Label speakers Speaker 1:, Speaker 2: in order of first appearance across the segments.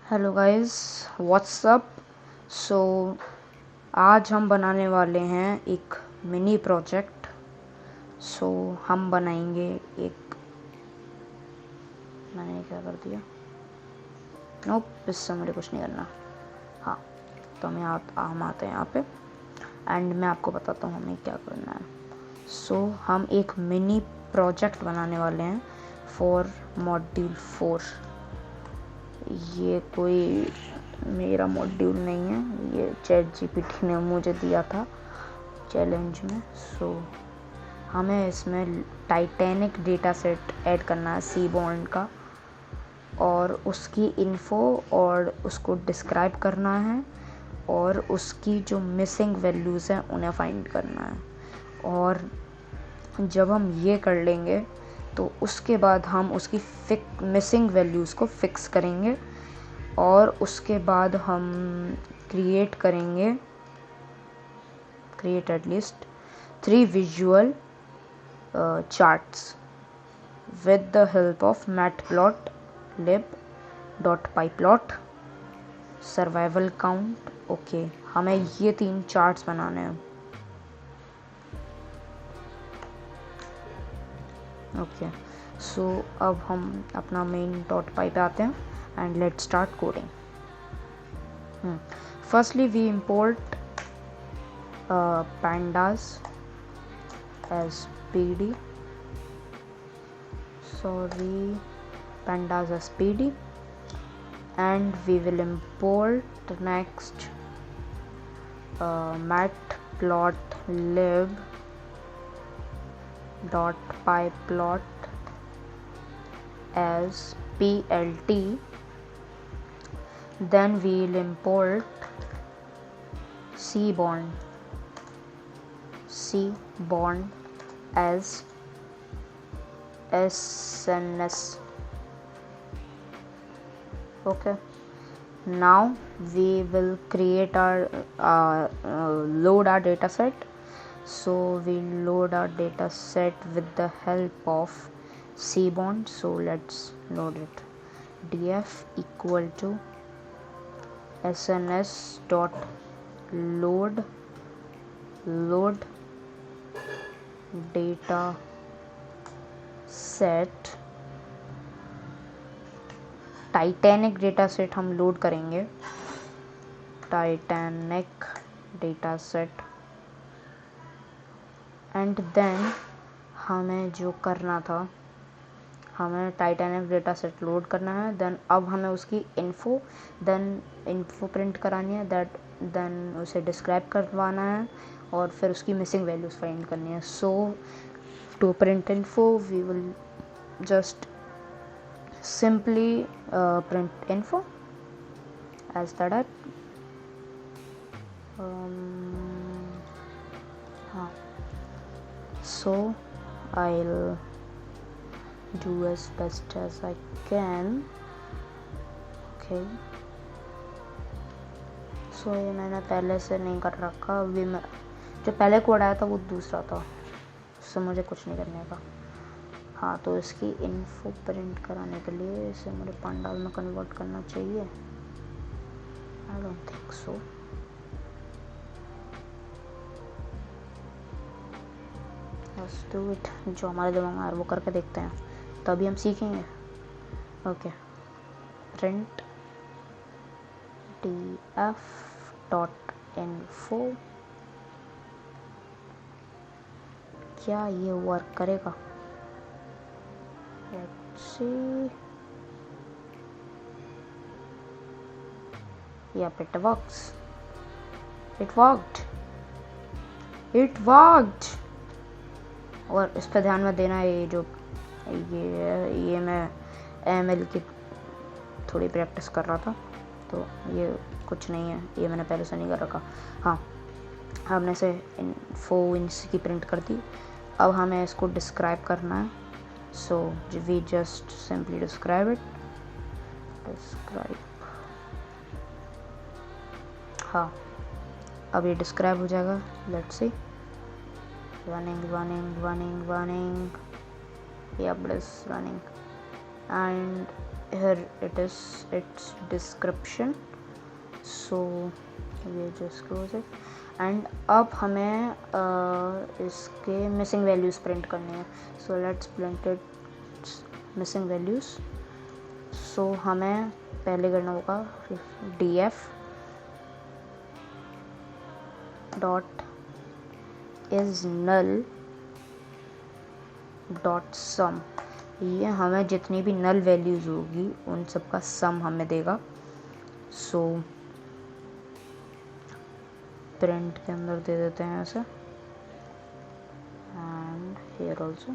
Speaker 1: Hello guys, WhatsApp. सो आज हम बनाने वाले हैं एक मिनी प्रोजेक्ट। हम बनाएंगे एक, मैंने क्या कर दिया, नोप, इससे मुझे कुछ नहीं करना। हाँ, तो हम आते हैं यहाँ पे एंड मैं आपको बताता हूँ हमें क्या करना है। हम एक मिनी प्रोजेक्ट बनाने वाले हैं फॉर मॉड्यूल 4। ये कोई मेरा मॉड्यूल नहीं है, ये ChatGPT ने मुझे दिया था चैलेंज में। हमें इसमें टाइटैनिक डेटा सेट ऐड करना है सी बॉन्ड का, और उसकी इन्फो और उसको डिस्क्राइब करना है, और उसकी जो मिसिंग वैल्यूज़ हैं उन्हें फाइंड करना है। और जब हम ये कर लेंगे तो उसके बाद हम उसकी मिसिंग वैल्यूज़ को फिक्स करेंगे, और उसके बाद हम create at least 3 visual charts with the help of matplotlib.pyplot survival count. Okay, हमें ये 3 चार्ट्स बनाने हैं। ओके, अब हम अपना main.py पे आते हैं and let's start coding. Firstly, we import pandas as pd. And we will import next matplotlib.pyplot as plt. Then we will import cbond as SNS. Okay, now we will create our load our data set. We load our data set with the help of cbond. Let's load it. df equal to sns dot load data set. Titanic data set हम load करेंगे, Titanic data set. And then हमें जो करना था, हमें Titanic data set load करना है। Then अब हमें उसकी इन्फो प्रिंट करानी है, देन उसे डिस्क्राइब करवाना है, और फिर उसकी मिसिंग वैल्यूज फाइंड करनी है। To print info we will just simply print info as that. I'll do as best as I can. Okay, ये मैंने पहले से नहीं कर रखा। अभी मैं जो पहले कोड आया था वो दूसरा था, उससे मुझे कुछ नहीं करने का। हाँ, तो इसकी इन्फो प्रिंट कराने के लिए इसे मुझे पांडास में कन्वर्ट करना चाहिए। I don't think so. Let's do it. जो हमारे दिमाग में आ रहा है वो करके देखते हैं, तभी हम सीखेंगे। Okay, print df dot info. क्या ये वर्क करेगा? Let's see. Yep, it works. It worked. और इस पर ध्यान में देना, ये मैं ML की थोड़ी प्रैक्टिस कर रहा था, तो ये कुछ नहीं है, ये मैंने पहले से नहीं कर रखा। हाँ, हमने से इन्फो की प्रिंट कर दी। अब हमें इसको डिस्क्राइब करना है। We just simply describe it. हाँ, अब ये डिस्क्राइब हो जाएगा। Let's see. Running. Yep, it is running. And here it is its description. So ये just close it. एंड अब हमें इसके मिसिंग वैल्यूज़ प्रिंट करनी है. So let's print it missing values. So हमें पहले करना होगा df dot is null dot sum. ये हमें जितनी भी नल वैल्यूज़ होगी उन सब का सम हमें देगा. सो प्रिंट के अंदर दे देते हैं ऐसे, and here also.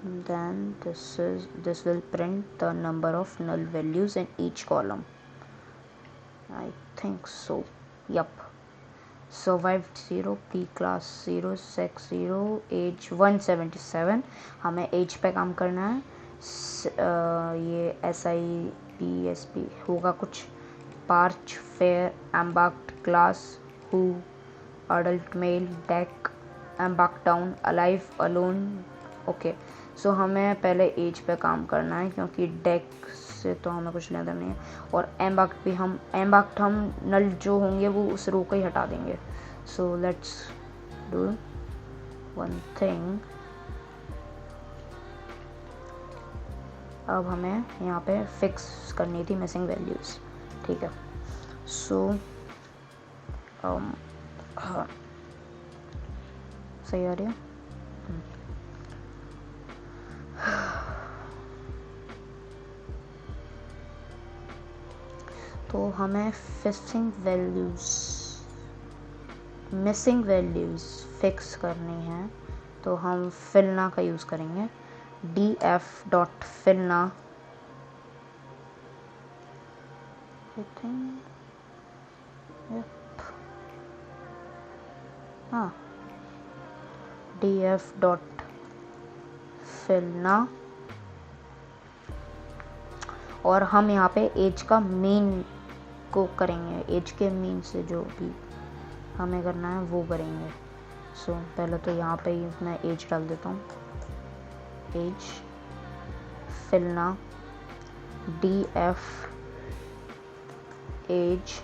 Speaker 1: then this will print the number of null values in each column. I think so. Yup. Survived 0, P class 0, sex 0, age 177. हमें age पे काम करना है. ये SIPSP होगा कुछ. Parch, fair, embarked, class, who, adult male, deck, embarked down, alive, alone. Okay. So हमें पहले एज पे काम करना है क्योंकि डेक से तो हमें कुछ लेना नहीं है. और एम्बाक्ट भी हम नल जो होंगे वो उस रो को ही हटा देंगे. So let's do one thing. अब हमें यहाँ पे फिक्स करनी थी मिसिंग वैल्यूज़. ठीक है. सो हाँ, सही आ रही है. तो हमें मिसिंग वैल्यूज़ फिक्स करनी है. तो हम फिलना का यूज़ करेंगे. df dot fillna. I think हाँ, df डॉट फिलना. और हम यहाँ पे एज का मीन को करेंगे. एज के मीन से जो भी हमें करना है वो करेंगे. सो पहले तो यहाँ पे ही मैं एज डाल देता हूँ. Age fillna df age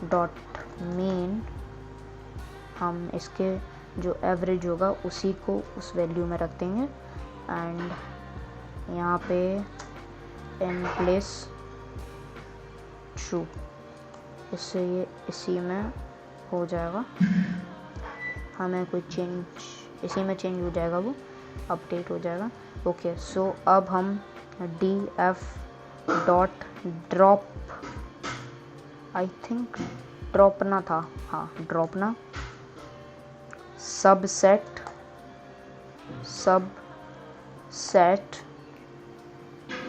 Speaker 1: dot mean. हम इसके जो एवरेज होगा उसी को उस वैल्यू में रख देंगे. एंड यहाँ पे इन प्लेस ट्रू. इससे ये इसी में हो जाएगा. हमें कोई चेंज इसी में चेंज हो जाएगा, वो अपडेट हो जाएगा. ओके. सो अब हम df dot drop. I think dropna था. हाँ, dropna. Subset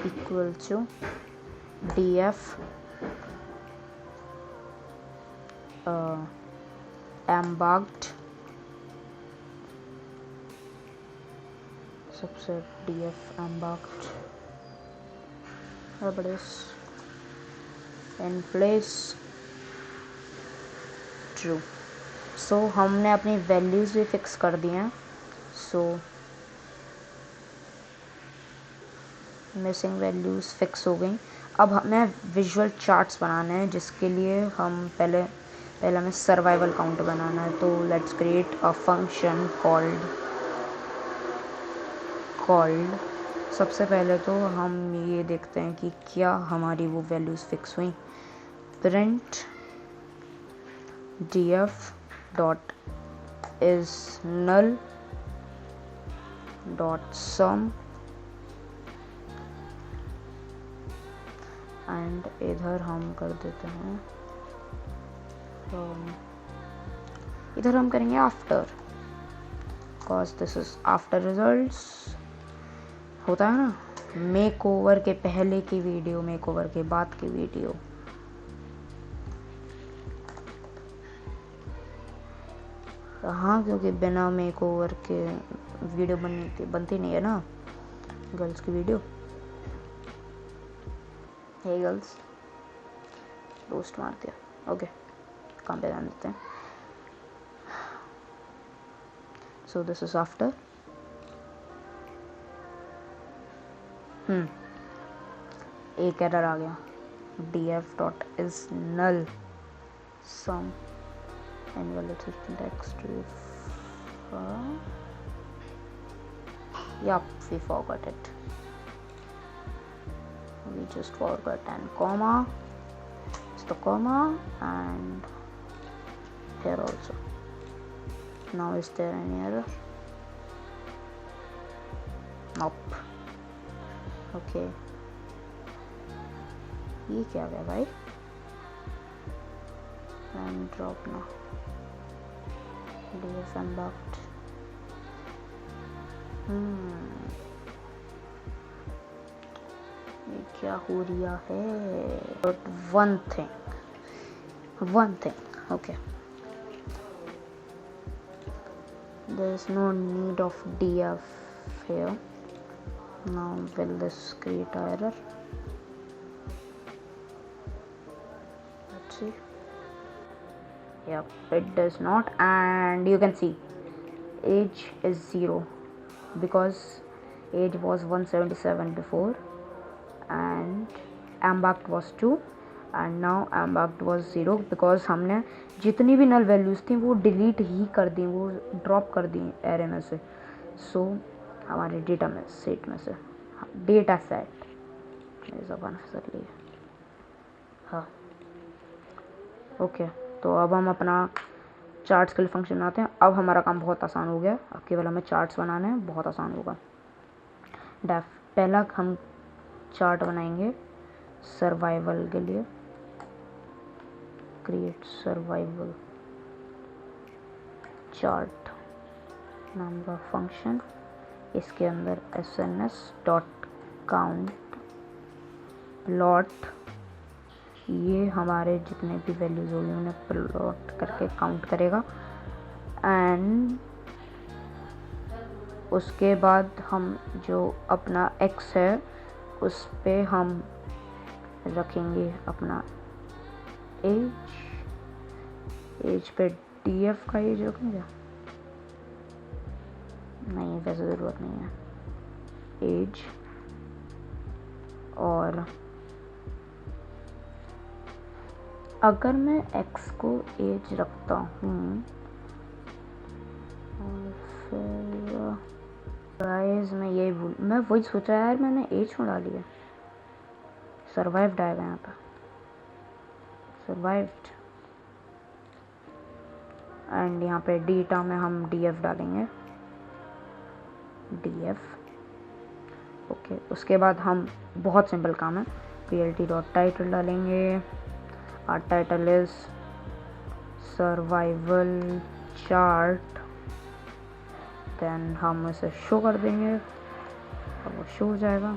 Speaker 1: equal to df embarked subset df embarked in place true. So हमने अपनी वैल्यूज़ भी फिक्स कर दी हैं. सो मिसिंग वैल्यूज़ फिक्स हो गई. अब हमें विजुअल चार्ट्स बनाने हैं जिसके लिए हम पहले हमें सर्वाइवल काउंट बनाना है. तो let's create a function called. सबसे पहले तो हम ये देखते हैं कि क्या हमारी वो वैल्यूज़ फिक्स हुई. Print df dot is null dot sum. And इधर हम कर देते हैं इधर हम करेंगे after, because this is after results. होता है ना, मेक ओवर के पहले की वीडियो, मेक ओवर के बाद की वीडियो. हाँ, क्योंकि बिना मेक ओवर के वीडियो बनती नहीं है ना गर्ल्स की वीडियो. हे गर्ल्स, रोस्ट मार दिया. ओके, काम पे ध्यान देते हैं. So this is after. एक एरर आ गया, df.is null sum invalid system text yup, we forgot it, we just forgot and comma, it's the comma, and here also. Now is there any error? Nope. Okay, ये क्या गया भाई? And drop now. DF unlocked. ये क्या हो रहा है? But one thing. Okay. There is no need of DF here. Now will this create error? Let's see. Yep, it does not, and you can see age is 0 because age was 177 before and ambact was 2 and now ambact was 0 because हमने जितनी भी null values थी वो delete ही कर दी, वो drop कर दी array में से। सो हमारे डेटा में सेट में से डेटा सेट ज़बान फिसल ली। हाँ ओके, तो अब हम अपना चार्ट्स के लिए फंक्शन बनाते हैं। अब हमारा काम बहुत आसान हो गया, अब केवल हमें चार्ट्स बनाने हैं, बहुत आसान होगा। डेफ पहला हम चार्ट बनाएंगे सर्वाइवल के लिए, क्रिएट सर्वाइवल चार्ट नाम का फंक्शन, इसके अंदर sns.count प्लॉट, ये हमारे जितने भी वैल्यूज होंगे उन्हें प्लॉट करके काउंट करेगा। एंड उसके बाद हम जो अपना x है उस पे हम रखेंगे अपना एज पे df का एज रखेंगे, नहीं वैसे ज़रूरत नहीं है, एज। और अगर मैं x को एज रखता हूँ और फिर गाइस मैं वही सोचा यार, मैंने एज क्यों डाली है, सर्वाइव्ड आएगा यहाँ पे, सर्वाइव्ड। एंड यहाँ पे डेटा में हम df डालेंगे, df ओके। उसके बाद हम बहुत सिंपल काम है, plt.title डालेंगे, our title is survival chart, then हम इसे शो कर देंगे, अब वो शो हो जाएगा।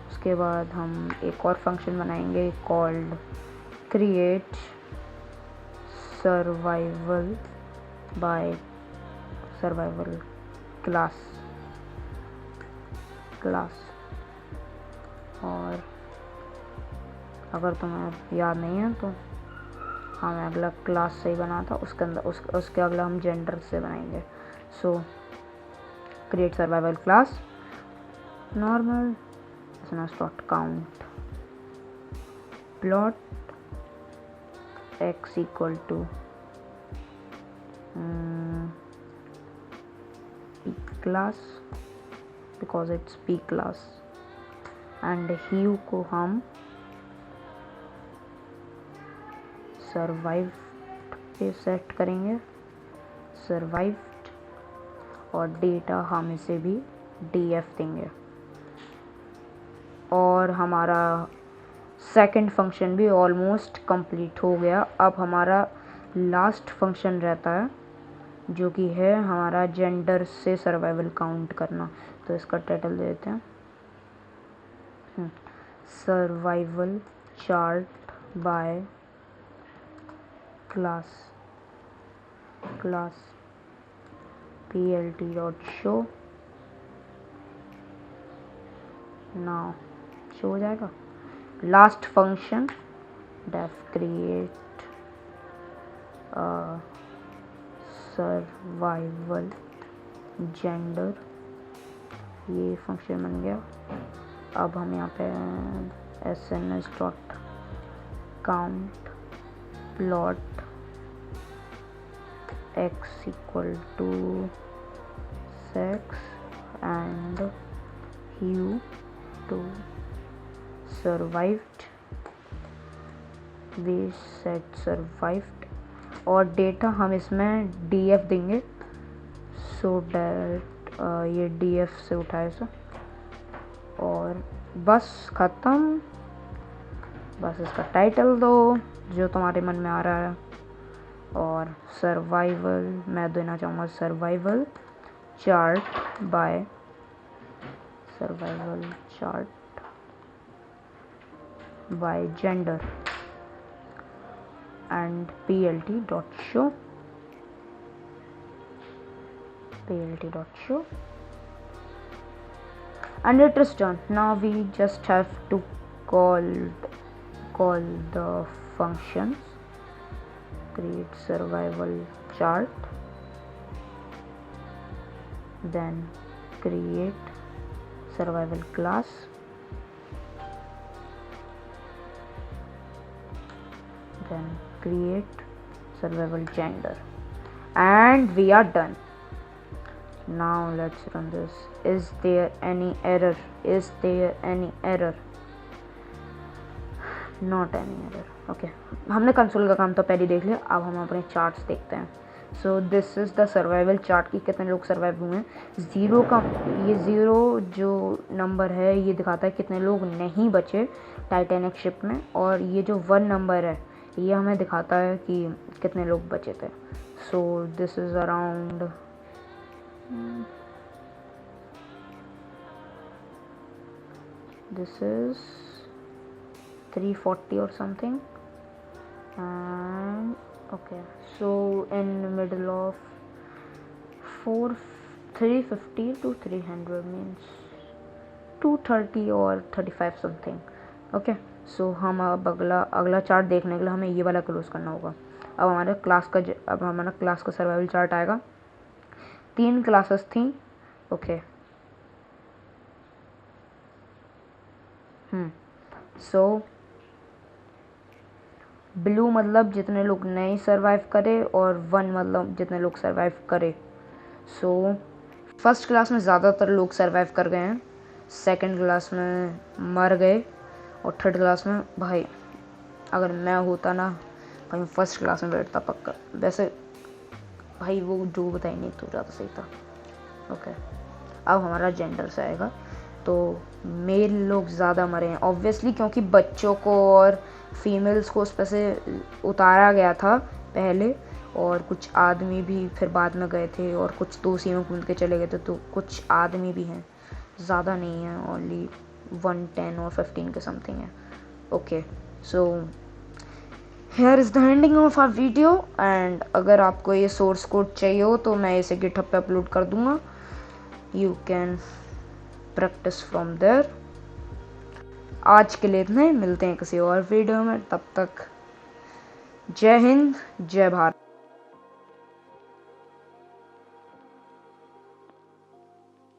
Speaker 1: उसके बाद हम एक और फंक्शन बनाएंगे called create survival by survival class। और अगर तुम्हें याद नहीं है तो हाँ, मैं अगला क्लास से ही बना था, उसके अंदर उसके अगला हम जेंडर से बनाएंगे। सो create survival class normal count plot x equal to p class because it's p class, and hue को हम survived पे सेट करेंगे, survived, और डेटा हम इसे भी df देंगे। और हमारा सेकंड फंक्शन भी ऑलमोस्ट कंप्लीट हो गया। अब हमारा लास्ट फंक्शन रहता है जो कि है हमारा जेंडर से सर्वाइवल काउंट करना। तो इसका टाइटल दे देते हैं survival chart by class plt.show now show हो जाएगा। Last function def create survival gender ये फंक्शन बन गया। अब हम यहाँ पे sns dot count plot x equal to sex and hue to survived, we set survived, और डेटा हम इसमें df देंगे। सो डायरेक्ट ये df से उठाए सो, और बस ख़त्म। बस इसका टाइटल दो जो तुम्हारे मन में आ रहा है, और सर्वाइवल मैं देना चाहूँगा survival chart bye gender and plt dot show and it is done. Now we just have to call the functions create survival chart, then create survival class, then create survival gender, and we are done. Now let's run this. Is there any error? Not any error. Okay, हमने console का काम तो पहले देख लिया। अब हम अपने चार्ट्स देखते हैं। So this is the survival chart की कितने लोग सर्वाइव हुए हैं। ये ज़ीरो जो नंबर है ये दिखाता है कितने लोग नहीं बचे टाइटैनिक शिप में, और ये जो 1 नंबर है ये हमें दिखाता है कि कितने लोग बचे थे। So this is around this is 340 or something, and okay, so in the middle of 350 to 300 means 230 or 35 something. okay, so हम अब अगला चार्ट देखने के लिए हमें ये वाला क्लोज करना होगा। अब हमारा क्लास का सर्वाइवल चार्ट आएगा। 3 क्लासेस थी। ओके, सो ब्लू मतलब जितने लोग नहीं सरवाइव करे, और 1 मतलब जितने लोग सरवाइव करे। सो फर्स्ट क्लास में ज़्यादातर लोग सरवाइव कर गए हैं, सेकंड क्लास में मर गए, और थर्ड क्लास में भाई अगर मैं होता ना भाई मैं फर्स्ट क्लास में बैठता पक्का। वैसे भाई वो जो बताई नहीं तो ज़्यादा सही था। ओके, अब हमारा जेंडर से आएगा। तो मेल लोग ज़्यादा मरे हैं ऑब्वियसली, क्योंकि बच्चों को और फीमेल्स को उस पर से उतारा गया था पहले, और कुछ आदमी भी फिर बाद में गए थे, और कुछ तो उसी में कूद के चले गए थे। तो कुछ आदमी भी हैं, ज़्यादा नहीं है, ओनली 110 और 15 के समथिंग है। Okay, so here is the ending of our video. And अगर आपको ये सोर्स कोड चाहिए हो तो मैं इसे गिटहब पे अपलोड कर दूँगा। You can practice from there. आज के लिए इतना ही, मिलते हैं किसी और वीडियो में। तब तक जय हिंद, जय भारत।